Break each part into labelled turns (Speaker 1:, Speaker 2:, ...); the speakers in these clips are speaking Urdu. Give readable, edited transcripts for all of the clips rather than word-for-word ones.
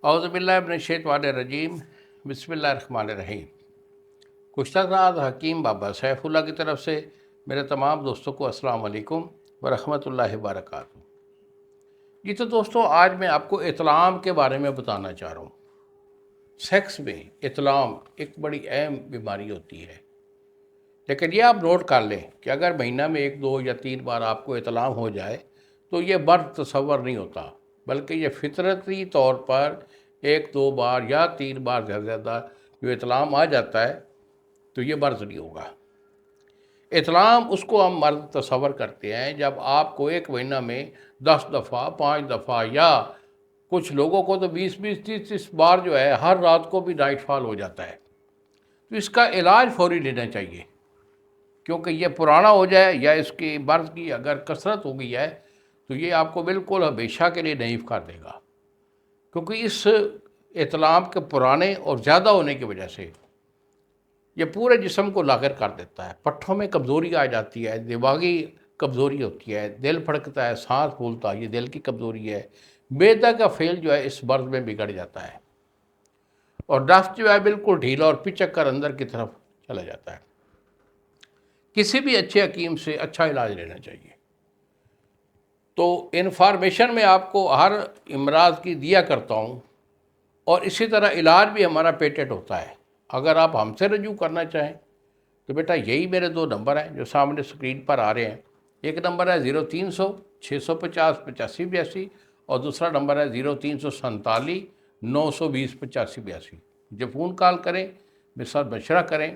Speaker 1: اعوذ باللہ من الشیطان الرجیم، بسم اللہ الرحمن الرحیم۔ گزشتہ رات حکیم بابا سیف اللہ کی طرف سے میرے تمام دوستوں کو السلام علیکم ورحمۃ اللہ وبرکاتہ۔ جی تو دوستوں، آج میں آپ کو اطلام کے بارے میں بتانا چاہ رہا ہوں۔ سیکس میں اطلام ایک بڑی اہم بیماری ہوتی ہے، لیکن یہ آپ نوٹ کر لیں کہ اگر مہینہ میں 1 2 یا 3 بار آپ کو اطلام ہو جائے تو یہ مرض تصور نہیں ہوتا، بلکہ یہ فطرتی طور پر 1 2 بار یا 3 بار زیادہ زیادہ جو اطلام آ جاتا ہے تو یہ مرض نہیں ہوگا۔ اطلام اس کو ہم مرض تصور کرتے ہیں جب آپ کو ایک مہینہ میں 10 دفعہ 5 دفعہ یا کچھ لوگوں کو تو 20 20 30 30 بار جو ہے ہر رات کو بھی نائٹ فال ہو جاتا ہے، تو اس کا علاج فوری لینا چاہیے، کیونکہ یہ پرانا ہو جائے یا اس کی مرض کی اگر کثرت ہو گئی ہے تو یہ آپ کو بالکل ہمیشہ کے لیے ضعیف کر دے گا، کیونکہ اس اطلام کے پرانے اور زیادہ ہونے کی وجہ سے یہ پورے جسم کو لاغر کر دیتا ہے۔ پٹھوں میں کمزوری آ جاتی ہے، دماغی کمزوری ہوتی ہے، دل پھڑکتا ہے، سانس پھولتا ہے، یہ دل کی کمزوری ہے۔ معدہ کا فعل جو ہے اس مرض میں بگڑ جاتا ہے، اور نفس جو ہے بالکل ڈھیلا اور پچک کر اندر کی طرف چلا جاتا ہے۔ کسی بھی اچھے حکیم سے اچھا علاج لینا چاہیے۔ تو انفارمیشن میں آپ کو ہر امراض کی دیا کرتا ہوں، اور اسی طرح علاج بھی ہمارا پیٹنٹ ہوتا ہے۔ اگر آپ ہم سے رجوع کرنا چاہیں تو بیٹا یہی میرے 2 نمبر ہیں جو سامنے اسکرین پر آ رہے ہیں۔ ایک نمبر ہے 0300 650 8582، اور دوسرا نمبر ہے 0347 920 8582۔ مجھے فون کال کریں، میرے ساتھ مشورہ کریں،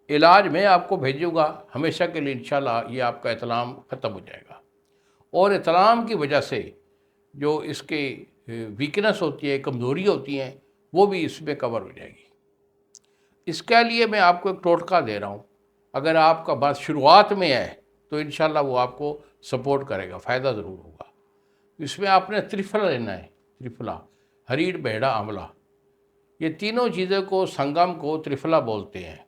Speaker 1: علاج میں آپ کو بھیجوں گا۔ ہمیشہ کے لیے انشاءاللہ یہ آپ کا اطلام ختم ہو جائے گا، اور اطلام کی وجہ سے جو اس کے ویکنس ہوتی ہے، کمزوری ہوتی ہیں، وہ بھی اس میں کور ہو جائے گی۔ اس کے لیے میں آپ کو ایک ٹوٹکا دے رہا ہوں۔ اگر آپ کا بات شروعات میں ہے تو انشاءاللہ وہ آپ کو سپورٹ کرے گا، فائدہ ضرور ہوگا۔ اس میں آپ نے ترفلا لینا ہے۔ ترفلا، ہریڑ بہڑا آملہ، یہ تینوں چیزوں کو سنگم کو ترفلا بولتے ہیں۔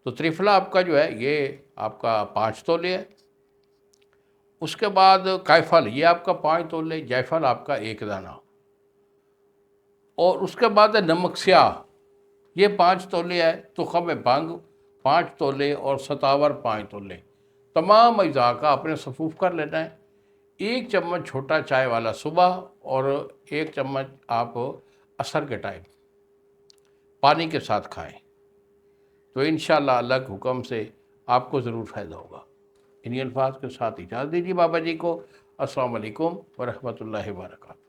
Speaker 1: تو ترفلا آپ کا جو ہے یہ آپ کا 5 تولے ہے۔ اس کے بعد کائفل، یہ آپ کا 5 تولے، جائفل آپ کا 1 دانہ، اور اس کے بعد ہے نمک سیاہ، یہ 5 تولے ہے۔ تخم بھنگ 5 تولے، اور ستاور 5 تولے۔ تمام اجزاء کا اپنے صفوف کر لینا ہے۔ 1 چمچ چھوٹا چائے والا صبح، اور 1 چمچ آپ عصر کے ٹائم پانی کے ساتھ کھائیں، تو انشاءاللہ اللہ کے حکم سے آپ کو ضرور فائدہ ہوگا۔ انہی الفاظ کے ساتھ اجازت دیجیے بابا جی کو۔ السلام علیکم ورحمۃ اللہ وبرکاتہ۔